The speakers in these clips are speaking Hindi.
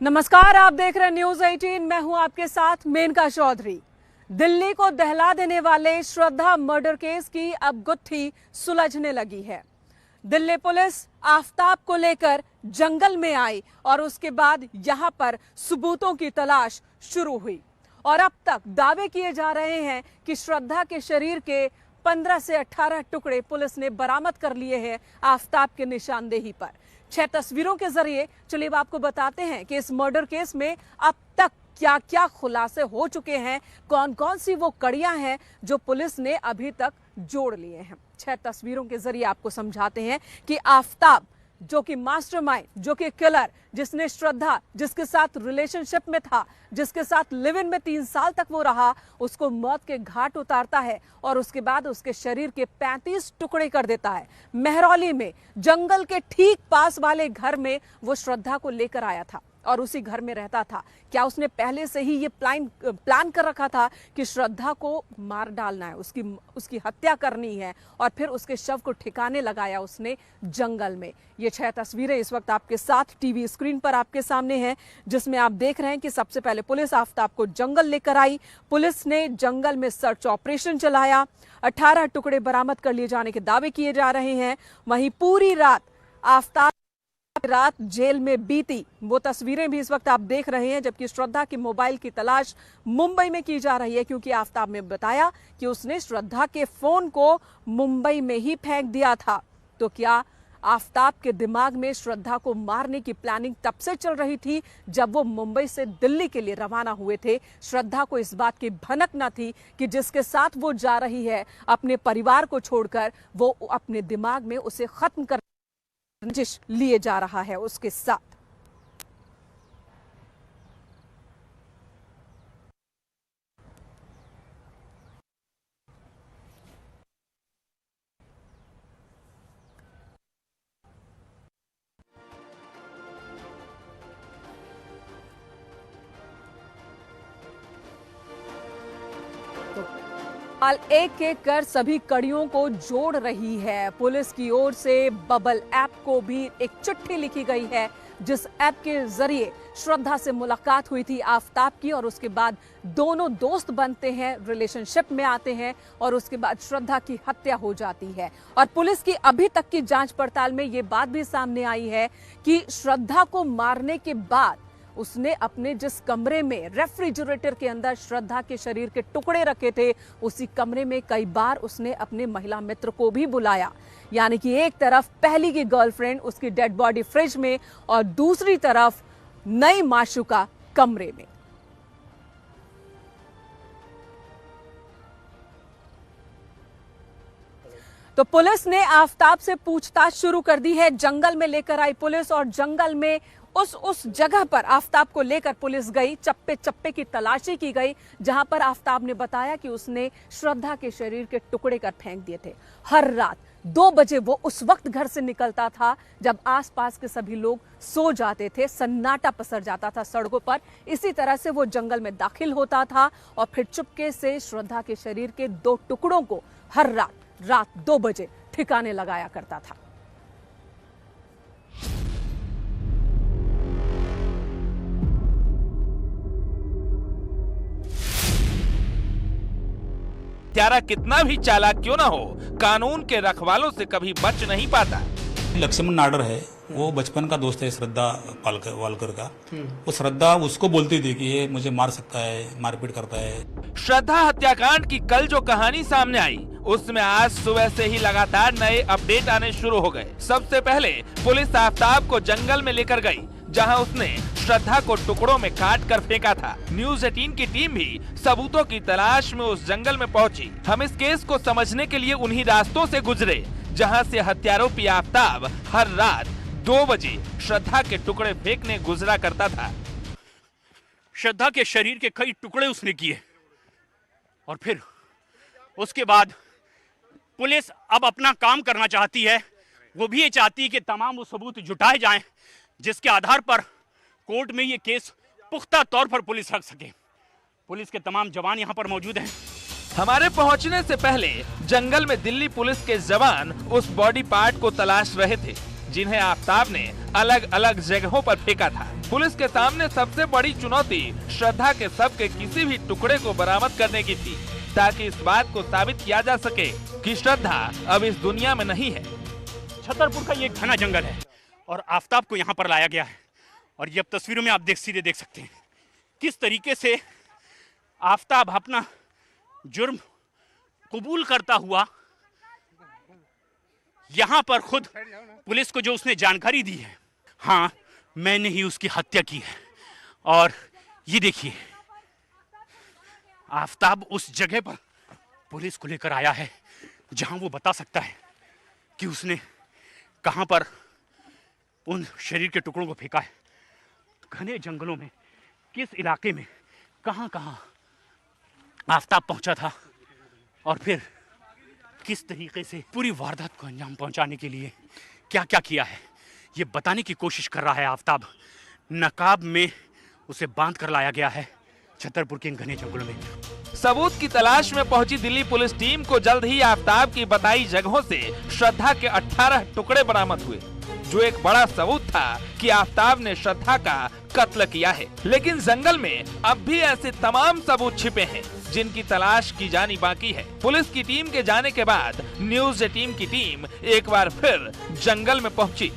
नमस्कार, आप देख रहे हैं न्यूज 18। मैं हूं आपके साथ मेनका चौधरी। दिल्ली को दहला देने वाले श्रद्धा मर्डर केस की अब गुत्थी सुलझने लगी है। दिल्ली पुलिस आफताब को लेकर जंगल में आई और उसके बाद यहां पर सबूतों की तलाश शुरू हुई और अब तक दावे किए जा रहे हैं कि श्रद्धा के शरीर के 15 से 18 टुकड़े पुलिस ने बरामद कर लिए हैं आफताब के निशानदेही पर। 6 तस्वीरों के जरिए चलिए अब आपको बताते हैं कि इस मर्डर केस में अब तक क्या क्या खुलासे हो चुके हैं, कौन कौन सी वो कड़ियां हैं जो पुलिस ने अभी तक जोड़ लिए हैं। 6 तस्वीरों के जरिए आपको समझाते हैं कि आफताब जो कि मास्टरमाइंड, जो कि किलर, जिसने श्रद्धा, जिसके साथ रिलेशनशिप में था, जिसके साथ लिव इन में 3 साल तक वो रहा, उसको मौत के घाट उतारता है और उसके बाद उसके शरीर के 35 टुकड़े कर देता है। मेहरौली में जंगल के ठीक पास वाले घर में वो श्रद्धा को लेकर आया था और उसी घर में रहता था। क्या उसने पहले से ही ये प्लान कर रखा था कि श्रद्धा को मार डालना है, उसकी हत्या करनी है और फिर उसके शव को ठिकाने लगाया उसने जंगल में। ये 6 तस्वीरें इस वक्त आपके साथ टीवी स्क्रीन पर आपके सामने हैं, जिसमें आप देख रहे हैं कि सबसे पहले पुलिस आफताब को जंगल लेकर आई। पुलिस ने जंगल में सर्च ऑपरेशन चलाया। 18 टुकड़े बरामद कर लिए जाने के दावे किए जा रहे हैं। वहीं पूरी रात आफताब जेल में बीती, वो तस्वीरें भी इस वक्त आप देख रहे हैं, जबकि श्रद्धा के मोबाइल की तलाश मुंबई में की जा रही है, क्योंकि आफताब ने बताया कि उसने श्रद्धा के फोन को मुंबई में ही फेंक दिया था। तो क्या आफताब के दिमाग में श्रद्धा को मारने की प्लानिंग तब से चल रही थी जब वो मुंबई से दिल्ली के लिए रवाना हुए थे? श्रद्धा को इस बात की भनक न थी कि जिसके साथ वो जा रही है अपने परिवार को छोड़कर, वो अपने दिमाग में उसे खत्म कर लिए जा रहा है उसके साथ। एक एक कर सभी कड़ियों को जोड़ रही है। पुलिस की ओर से बबल ऐप को भी एक चिट्ठी लिखी गई है, जिस ऐप के जरिए श्रद्धा से मुलाकात हुई थी आफताब की और उसके बाद दोनों दोस्त बनते हैं, रिलेशनशिप में आते हैं और उसके बाद श्रद्धा की हत्या हो जाती है। और पुलिस की अभी तक की जांच पड़ताल में ये बात भी सामने आई है कि श्रद्धा को मारने के बाद उसने अपने जिस कमरे में रेफ्रिजरेटर के अंदर श्रद्धा के शरीर के टुकड़े रखे थे, उसी कमरे में कई बार उसने अपने महिला मित्र को भी बुलाया। यानी कि एक तरफ पहली की गर्लफ्रेंड, उसकी डेड बॉडी फ्रिज में और दूसरी तरफ नई माशूका कमरे में। तो पुलिस ने आफताब से पूछताछ शुरू कर दी है। जंगल में लेकर आई पुलिस और जंगल में उस जगह पर आफताब को लेकर पुलिस गई। चप्पे चप्पे की तलाशी की गई, जहां पर आफताब ने बताया कि उसने श्रद्धा के शरीर के टुकड़े कर फेंक दिए थे। हर रात 2 बजे वो उस वक्त घर से निकलता था जब आसपास के सभी लोग सो जाते थे, सन्नाटा पसर जाता था सड़कों पर। इसी तरह से वो जंगल में दाखिल होता था और फिर चुपके से श्रद्धा के शरीर के 2 टुकड़ों को हर रात 2 बजे ठिकाने लगाया करता था। हत्यारा कितना भी चालाक क्यों ना हो, कानून के रखवालों से कभी बच नहीं पाता। लक्ष्मण नाडर है, वो बचपन का दोस्त है श्रद्धा वालकर का। वो श्रद्धा उसको बोलती थी कि ये मुझे मार सकता है, मारपीट करता है। श्रद्धा हत्याकांड की कल जो कहानी सामने आई, उसमें आज सुबह से ही लगातार नए अपडेट आने शुरू हो गए। सबसे पहले पुलिस आफताब को जंगल में लेकर गई, जहां उसने श्रद्धा को टुकड़ों में काट कर फेंका था। न्यूज 18 की टीम भी सबूतों की तलाश में उस जंगल में पहुंची। हम इस केस को समझने के लिए उन्हीं रास्तों से गुजरे जहां से हत्यारोपी आफताब हर रात 2 बजे श्रद्धा के टुकड़े फेंकने गुजरा करता था। श्रद्धा के शरीर के कई टुकड़े उसने किए और फिर उसके बाद पुलिस अब अपना काम करना चाहती है। वो भी ये चाहती है कि तमाम वो सबूत जुटाए जाएं, जिसके आधार पर कोर्ट में ये केस पुख्ता तौर पर पुलिस रख सके। पुलिस के तमाम जवान यहाँ पर मौजूद हैं। हमारे पहुंचने से पहले जंगल में दिल्ली पुलिस के जवान उस बॉडी पार्ट को तलाश रहे थे, जिन्हें आफताब ने अलग अलग जगहों पर फेंका था। पुलिस के सामने सबसे बड़ी चुनौती श्रद्धा के शव के किसी भी टुकड़े को बरामद करने की थी, ताकि इस बात को साबित किया जा सके कि श्रद्धा अब इस दुनिया में नहीं है। छतरपुर का ये घना जंगल है और आफताब को यहाँ पर लाया गया है और ये अब तस्वीरों में आप सीधे देख सकते हैं किस तरीके से आफताब अपना जुर्म कबूल करता हुआ यहाँ पर खुद पुलिस को जो उसने जानकारी दी है, हाँ मैंने ही उसकी हत्या की है। और ये देखिए आफताब उस जगह पर पुलिस को लेकर आया है जहां वो बता सकता है कि उसने कहां पर उन शरीर के टुकड़ों को फेंका है, घने जंगलों में, किस इलाके में, कहां कहां आफताब पहुंचा था और फिर किस तरीके से पूरी वारदात को अंजाम पहुंचाने के लिए क्या क्या किया है, ये बताने की कोशिश कर रहा है आफताब। नकाब में उसे बांध कर लाया गया है छतरपुर के इन घने जंगलों में। सबूत की तलाश में पहुंची दिल्ली पुलिस टीम को जल्द ही आफताब की बताई जगहों से श्रद्धा के 18 टुकड़े बरामद हुए, जो एक बड़ा सबूत था कि आफताब ने श्रद्धा का कत्ल किया है। लेकिन जंगल में अब भी ऐसे तमाम सबूत छिपे हैं जिनकी तलाश की जानी बाकी है। पुलिस की टीम के जाने के बाद न्यूज 18 की टीम एक बार फिर जंगल में पहुंची।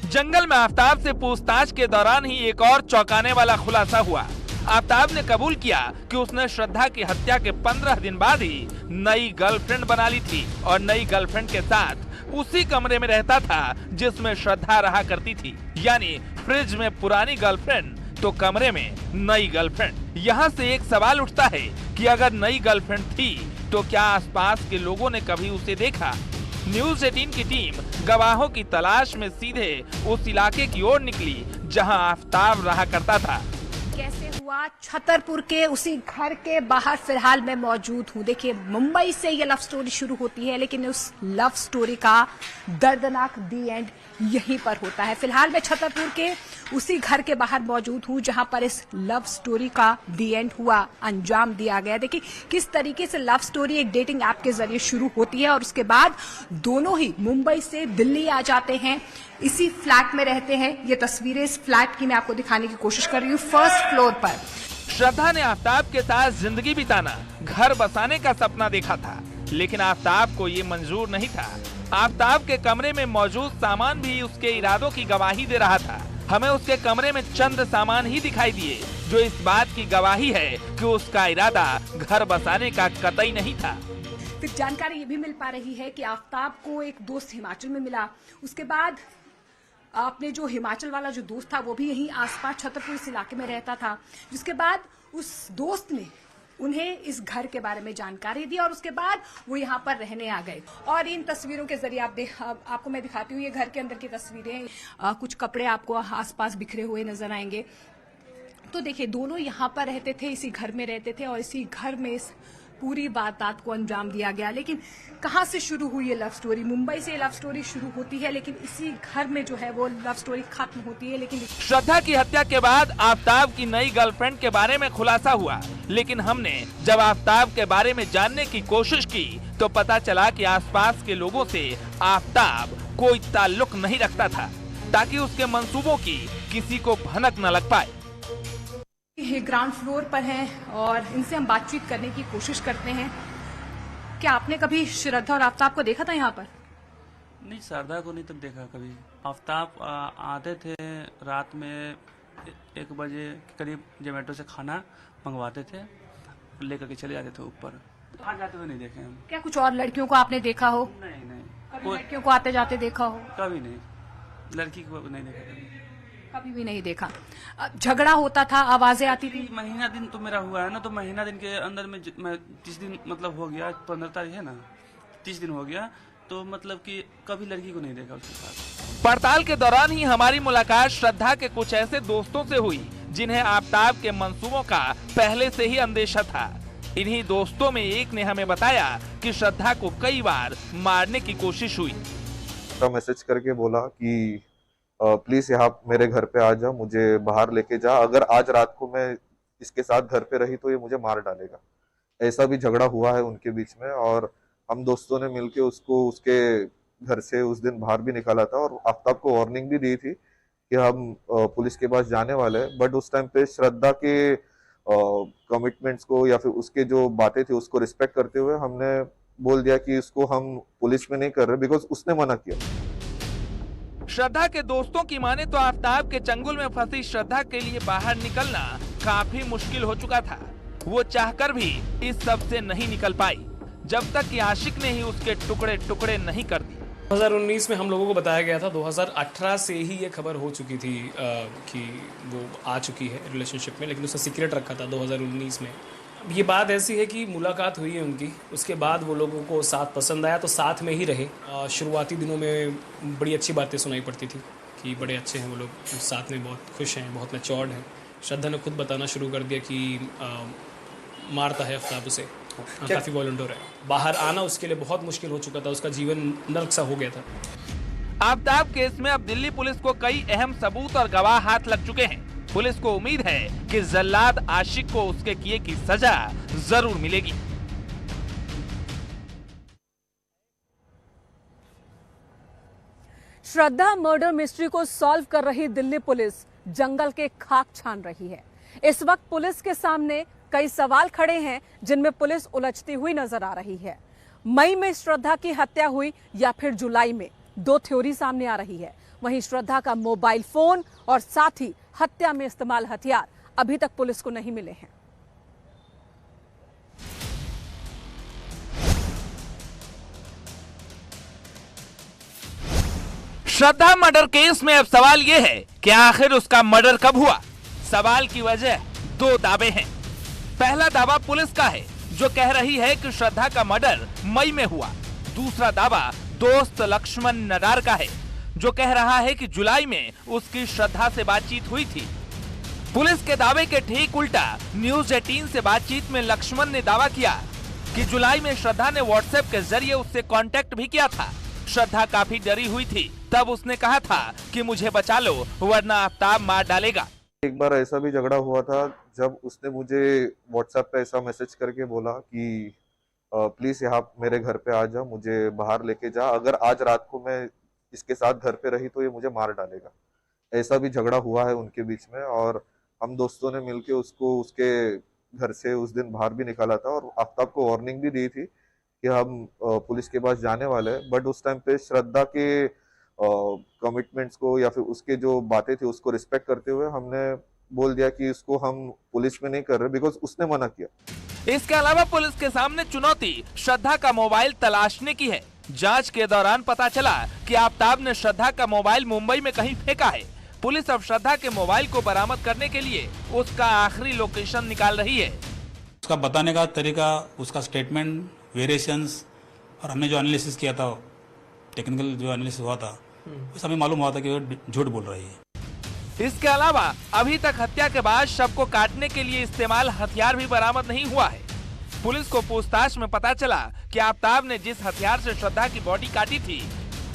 जंगल में आफताब से पूछताछ के दौरान ही एक और चौंकाने वाला खुलासा हुआ। आफताब ने कबूल किया कि उसने श्रद्धा की हत्या के 15 दिन बाद ही नई गर्लफ्रेंड बना ली थी और नई गर्लफ्रेंड के साथ उसी कमरे में रहता था जिसमें श्रद्धा रहा करती थी। यानी फ्रिज में पुरानी गर्लफ्रेंड तो कमरे में नई गर्लफ्रेंड। यहाँ से एक सवाल उठता है कि अगर नई गर्लफ्रेंड थी तो क्या आसपास के लोगों ने कभी उसे देखा? न्यूज 18 की टीम गवाहों की तलाश में सीधे उस इलाके की ओर निकली जहां आफताब रहा करता था। कैसे हुआ? छतरपुर के उसी घर के बाहर फिलहाल मैं मौजूद हूँ। देखिए मुंबई से ये लव स्टोरी शुरू होती है, लेकिन उस लव स्टोरी का दर्दनाक दी एंड यहीं पर होता है। फिलहाल मैं छतरपुर के उसी घर के बाहर मौजूद हूँ जहां पर इस लव स्टोरी का दी एंड हुआ, अंजाम दिया गया। देखिए किस तरीके से लव स्टोरी एक डेटिंग ऐप के जरिए शुरू होती है और उसके बाद दोनों ही मुंबई से दिल्ली आ जाते हैं, इसी फ्लैट में रहते हैं। ये तस्वीरें इस फ्लैट की मैं आपको दिखाने की कोशिश कर रही हूँ, फर्स्ट फ्लोर पर। श्रद्धा ने आफताब के साथ जिंदगी बिताना, घर बसाने का सपना देखा था, लेकिन आफताब को ये मंजूर नहीं था। आफताब के कमरे में मौजूद सामान भी उसके इरादों की गवाही दे रहा था। हमें उसके कमरे में चंद सामान ही दिखाई दिए जो इस बात की गवाही है कि उसका इरादा घर बसाने का कतई नहीं था। फिर जानकारी ये भी मिल पा रही है कि आफताब को एक दोस्त हिमाचल में मिला। उसके बाद आपने जो हिमाचल वाला जो दोस्त था वो भी यहीं आसपास छतरपुर इस इलाके में रहता था, जिसके बाद उस दोस्त ने उन्हें इस घर के बारे में जानकारी दी और उसके बाद वो यहाँ पर रहने आ गए। और इन तस्वीरों के जरिए आपको मैं दिखाती हूँ, ये घर के अंदर की तस्वीरें। कुछ कपड़े आपको आसपास बिखरे हुए नजर आएंगे। तो देखिए दोनों यहाँ पर रहते थे, इसी घर में रहते थे और इसी घर में इस पूरी वारदात को अंजाम दिया गया। लेकिन कहां से शुरू हुई ये लव स्टोरी? मुंबई से लव स्टोरी शुरू होती है, लेकिन इसी घर में जो है वो लव स्टोरी खत्म होती है। लेकिन श्रद्धा की हत्या के बाद आफताब की नई गर्लफ्रेंड के बारे में खुलासा हुआ, लेकिन हमने जब आफताब के बारे में जानने की कोशिश की तो पता चला कि आसपास के लोगों से आफताब कोई ताल्लुक नहीं रखता था, ताकि उसके मंसूबों की किसी को भनक न लग पाए। ये ग्राउंड फ्लोर पर हैं और इनसे हम बातचीत करने की कोशिश करते हैं। क्या आपने कभी श्रद्धा और आफताब को देखा था यहाँ पर? नहीं, श्रद्धा को नहीं तक देखा कभी। आफताब आते थे रात में 1 बजे के करीब, जोमेटो से खाना मंगवाते थे, लेकर के चले जाते थे ऊपर। आ जाते हुए नहीं देखे हम। क्या कुछ और लड़कियों को आपने देखा हो? नहीं नहीं, कभी लड़कियों को आते जाते देखा हो? कभी नहीं, लड़की को नहीं देखा कभी भी नहीं देखा। झगड़ा होता था, आवाजें आती थी? महीना दिन तो मेरा हुआ है ना, तो महीना दिन के अंदर में 30 दिन मतलब हो गया, 15 तारीख है ना, 30 दिन हो गया, तो मतलब कि कभी लड़की को नहीं देखा उसके साथ। पड़ताल के दौरान ही हमारी मुलाकात श्रद्धा के कुछ ऐसे दोस्तों से हुई जिन्हें आफताब के मंसूबों का पहले से ही अंदेशा था। इन्हीं दोस्तों में एक ने हमें बताया कि श्रद्धा को कई बार मारने की कोशिश हुई। मैसेज करके बोला कि प्लीज यहाँ मेरे घर पे आ जा, मुझे बाहर लेके जा, अगर आज रात को मैं इसके साथ घर पे रही तो ये मुझे मार डालेगा। ऐसा भी झगड़ा हुआ है उनके बीच में और हम दोस्तों ने मिलके उसको उसके घर से उस दिन बाहर भी निकाला था और आफताब को वार्निंग भी दी थी कि हम पुलिस के पास जाने वाले हैं, बट उस टाइम पे श्रद्धा के कमिटमेंट्स को या फिर उसके जो बातें थी उसको रिस्पेक्ट करते हुए हमने बोल दिया कि इसको हम पुलिस में नहीं कर रहे, बिकॉज उसने मना किया। श्रद्धा के दोस्तों की माने तो आफ्ताब के चंगुल में फंसी श्रद्धा के लिए बाहर निकलना काफी मुश्किल हो चुका था। वो चाहकर भी इस सब से नहीं निकल पाई जब तक कि आशिक ने ही उसके टुकड़े टुकड़े नहीं कर दिए। 2019 में हम लोगों को बताया गया था, 2018 से ही ये खबर हो चुकी थी कि वो आ चुकी है रिलेशनशिप में, लेकिन उसने सीक्रेट रखा था 2019 में। ये बात ऐसी है कि मुलाकात हुई है उनकी, उसके बाद वो लोगों को साथ पसंद आया तो साथ में ही रहे। शुरुआती दिनों में बड़ी अच्छी बातें सुनाई पड़ती थी कि बड़े अच्छे हैं वो लोग, साथ में बहुत खुश हैं, बहुत मैच्योर्ड हैं। श्रद्धा ने खुद बताना शुरू कर दिया कि मारता है आफ्ताब उसे, काफ़ी वॉलंटियर है। बाहर आना उसके लिए बहुत मुश्किल हो चुका था, उसका जीवन नर्क सा हो गया था। आफ्ताब केस में अब दिल्ली पुलिस को कई अहम सबूत और गवाह हाथ लग चुके हैं। पुलिस को उम्मीद है कि जल्लाद आशिक को उसके किए की सजा जरूर मिलेगी। श्रद्धा मर्डर मिस्ट्री को सॉल्व कर रही दिल्ली पुलिस जंगल के खाक छान रही है। इस वक्त पुलिस के सामने कई सवाल खड़े हैं जिनमें पुलिस उलझती हुई नजर आ रही है। मई में श्रद्धा की हत्या हुई या फिर जुलाई में, दो थ्योरी सामने आ रही है। वहीं श्रद्धा का मोबाइल फोन और साथ ही हत्या में इस्तेमाल हथियार अभी तक पुलिस को नहीं मिले हैं। श्रद्धा मर्डर केस में अब सवाल यह है कि आखिर उसका मर्डर कब हुआ। सवाल की वजह दो दावे हैं। पहला दावा पुलिस का है जो कह रही है कि श्रद्धा का मर्डर मई में हुआ। दूसरा दावा दोस्त लक्ष्मण नडार का है जो कह रहा है कि जुलाई में उसकी श्रद्धा से बातचीत हुई थी। पुलिस के दावे के ठीक उल्टा न्यूज 18 से बातचीत में लक्ष्मण ने दावा किया कि जुलाई में श्रद्धा ने व्हाट्सएप के जरिए उससे कांटेक्ट भी किया था। श्रद्धा काफी डरी हुई थी, तब उसने कहा था कि मुझे बचा लो वरना आफ्ताब मार डालेगा। एक बार ऐसा भी झगड़ा हुआ था जब उसने मुझे व्हाट्सएप पे ऐसा मैसेज करके बोला कि प्लीज यहाँ मेरे घर पे आ जा, मुझे बाहर लेके जा, अगर आज रात को मैं इसके साथ घर पे रही तो ये मुझे मार डालेगा। ऐसा भी झगड़ा हुआ है उनके बीच में और हम दोस्तों ने मिलके उसको उसके घर से उस दिन बाहर भी निकाला था और आफ्ताब को वार्निंग भी दी थी कि हम पुलिस के पास जाने वाले हैं, बट उस टाइम पे श्रद्धा के कमिटमेंट्स को या फिर उसके जो बातें थी उसको रिस्पेक्ट करते हुए हमने बोल दिया कि इसको हम पुलिस में नहीं कर रहे, बिकॉज उसने मना किया। इसके अलावा पुलिस के सामने चुनौती श्रद्धा का मोबाइल तलाशने की है। जांच के दौरान पता चला कि आफ्ताब ने श्रद्धा का मोबाइल मुंबई में कहीं फेंका है। पुलिस अब श्रद्धा के मोबाइल को बरामद करने के लिए उसका आखिरी लोकेशन निकाल रही है। उसका बताने का तरीका, उसका स्टेटमेंट, वेरिएशंस और हमने जो एनालिसिस किया था, टेक्निकल जो एनालिसिस हुआ था, उस हमें मालूम हुआ था कि वो झूठ बोल रही है। इसके अलावा अभी तक हत्या के बाद शव को काटने के लिए इस्तेमाल हथियार भी बरामद नहीं हुआ है। पुलिस को पूछताछ में पता चला कि आफ्ताब ने जिस हथियार से श्रद्धा की बॉडी काटी थी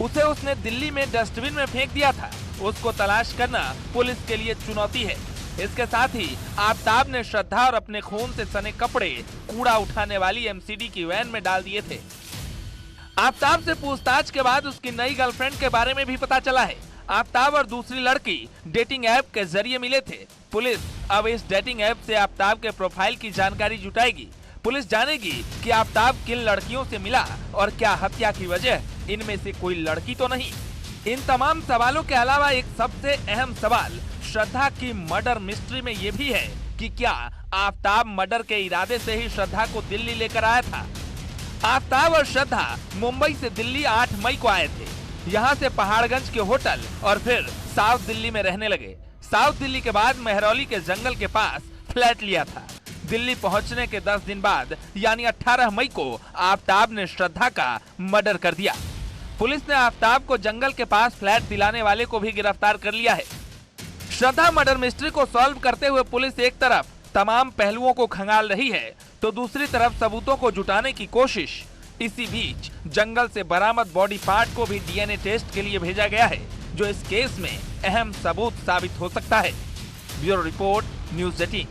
उसे उसने दिल्ली में डस्टबिन में फेंक दिया था। उसको तलाश करना पुलिस के लिए चुनौती है। इसके साथ ही आफ्ताब ने श्रद्धा और अपने खून से सने कपड़े कूड़ा उठाने वाली एमसीडी की वैन में डाल दिए थे। आफ्ताब से पूछताछ के बाद उसकी नई गर्लफ्रेंड के बारे में भी पता चला है। आफ्ताब और दूसरी लड़की डेटिंग ऐप के जरिए मिले थे। पुलिस अब इस डेटिंग ऐप से आफ्ताब के प्रोफाइल की जानकारी जुटाएगी। पुलिस जानेगी कि आफ्ताब किन लड़कियों से मिला और क्या हत्या की वजह इनमें से कोई लड़की तो नहीं। इन तमाम सवालों के अलावा एक सबसे अहम सवाल श्रद्धा की मर्डर मिस्ट्री में ये भी है कि क्या आफ्ताब मर्डर के इरादे से ही श्रद्धा को दिल्ली लेकर आया था। आफ्ताब और श्रद्धा मुंबई से दिल्ली 8 मई को आए थे। यहाँ से पहाड़गंज के होटल और फिर साउथ दिल्ली में रहने लगे। साउथ दिल्ली के बाद मेहरौली के जंगल के पास फ्लैट लिया था। दिल्ली पहुंचने के 10 दिन बाद यानी 18 मई को आफ्ताब ने श्रद्धा का मर्डर कर दिया। पुलिस ने आफ्ताब को जंगल के पास फ्लैट दिलाने वाले को भी गिरफ्तार कर लिया है। श्रद्धा मर्डर मिस्ट्री को सॉल्व करते हुए पुलिस एक तरफ तमाम पहलुओं को खंगाल रही है तो दूसरी तरफ सबूतों को जुटाने की कोशिश। इसी बीच जंगल से बरामद बॉडी पार्ट को भी डीएनए टेस्ट के लिए भेजा गया है जो इस केस में अहम सबूत साबित हो सकता है। Bureau report, news 18।